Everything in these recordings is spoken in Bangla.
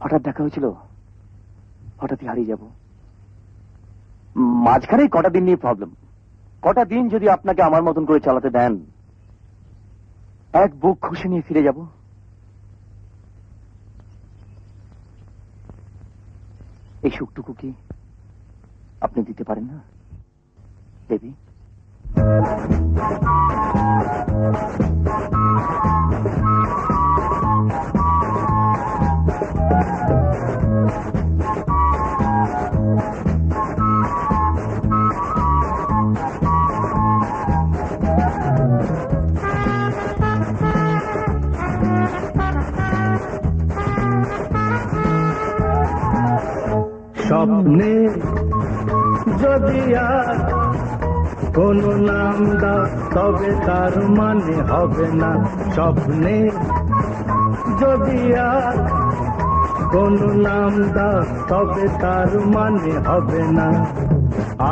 হঠাৎ দেখা হয়েছিল, হঠাৎই হারিয়ে যাব। মাঝখানে কটা দিন নিয়ে প্রবলেম। কটা দিন যদি আপনাকে আমার মতন করে চালাতে দেন, এক বুক খুশি নিয়ে ফিরে যাব। এই সুখটুকু কি আপনি দিতে পারেন না দেবী? স্বপ্নে যদি আর কোনো নাম দাও তবে তার মানে হবে না। স্বপ্নে যদি আর কোনো নাম দাও তবে তার মানে হবে না।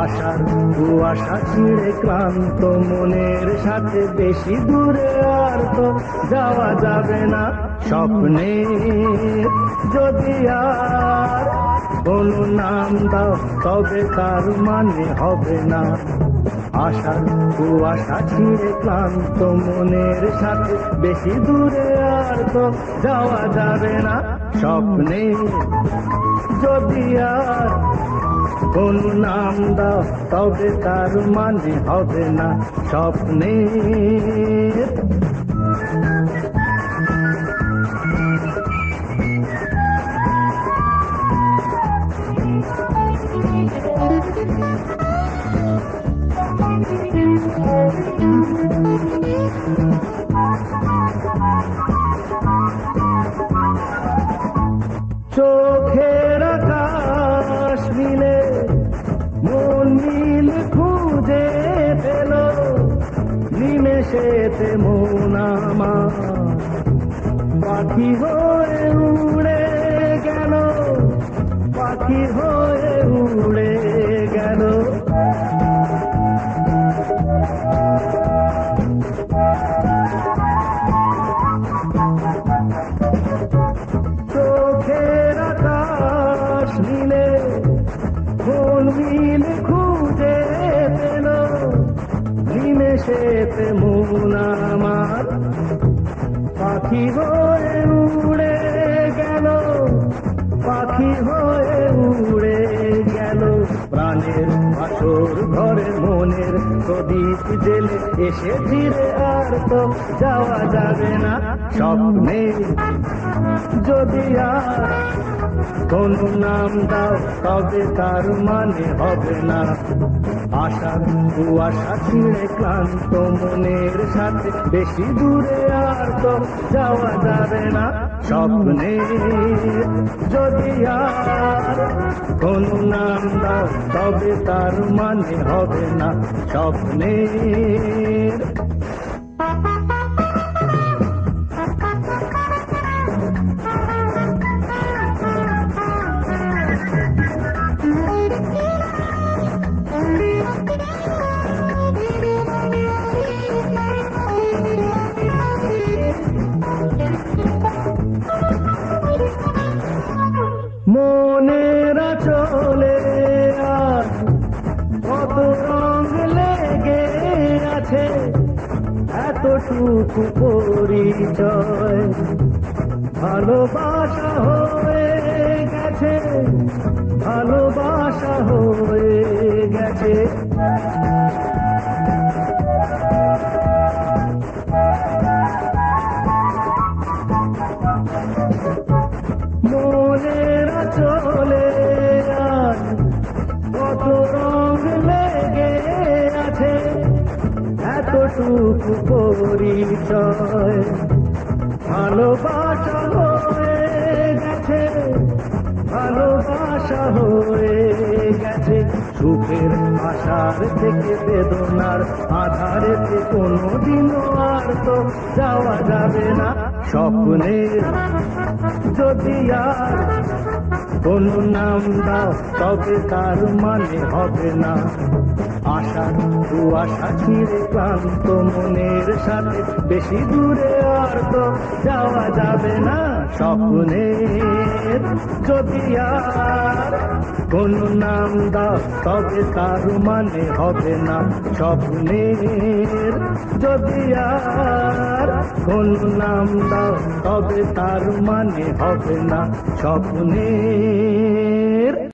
আশার কুয়াশা ছিঁড়ে ক্লান্ত মনের সাথে বেশি দূরে আর তো যাওয়া যাবে না। স্বপ্নে যদি আর কোনো নাম দাও তবে তার মানে হবে না। আশার কুয়াশা ছিঁড়ে ক্লান্ত মনের সাথে বেশি দূরে আর তো যাওয়া যাবে না। স্বপ্নে যদি আর কোনো নাম দাও তবে তার মানে হবে না। স্বপ্নে চোখের আকাশ মিলে মন মিল খুঁজে পেল, নিমেষেতে মন আমার পাখি হয়ে উড়ে গেল, পাখি হয়ে উড়ে গেল। চোখের আকাশ মিলে মন মিল খুঁজে পেল, নিমেষেতে মন আমার পাখি হয়ে উড়ে গেল, পাখি হয়ে উড়ে গেল। প্রাণের আসর ঘরে মনের প্রদীপ জেলে এসে ফিরে আর তো যাওয়া যাবে না। স্বপ্নে যদি আর কোনো নাম দাও তবে তার মানে হবে না। আশার কুয়াশা ছিঁড়ে ক্লান্ত মনের সাথে বেশি দূরে আর তো যাওয়া যাবে না। স্বপ্নে যদি আর কোনো নাম দাও তবে তার মানে হবে না। স্বপ্নের মনেরা চলে আর কত রঙ লেগে আছে, এতটুকু পরিচয় ভালোবাসা হয়ে গেছে, ভালোবাসা হয়ে গেছে। মনেরা চলে আর কত রঙ লেগে আছে, এতটুকু পরিচয় ভালোবাসা হয়ে গেছে, ভালোবাসা হয়ে গেছে। সুখের আশার থেকে বেদনার আধারেতে কোনোদিনও আর তো যাওয়া যাবে না। স্বপ্নে যদি আর কোনো নাম দাও তবে তার মানে হবে না। আশার কুয়াশা ছিঁড়ে ক্লান্ত মনের সাথে বেশি দূরে আর তো যাওয়া যাবে না। স্বপ্নে যদি আর কোন নাম দাও তবে তার মানে হবে না স্বপ্নের। যদি আর কোন নাম দাও তবে তার মানে হবে না স্বপ্নের।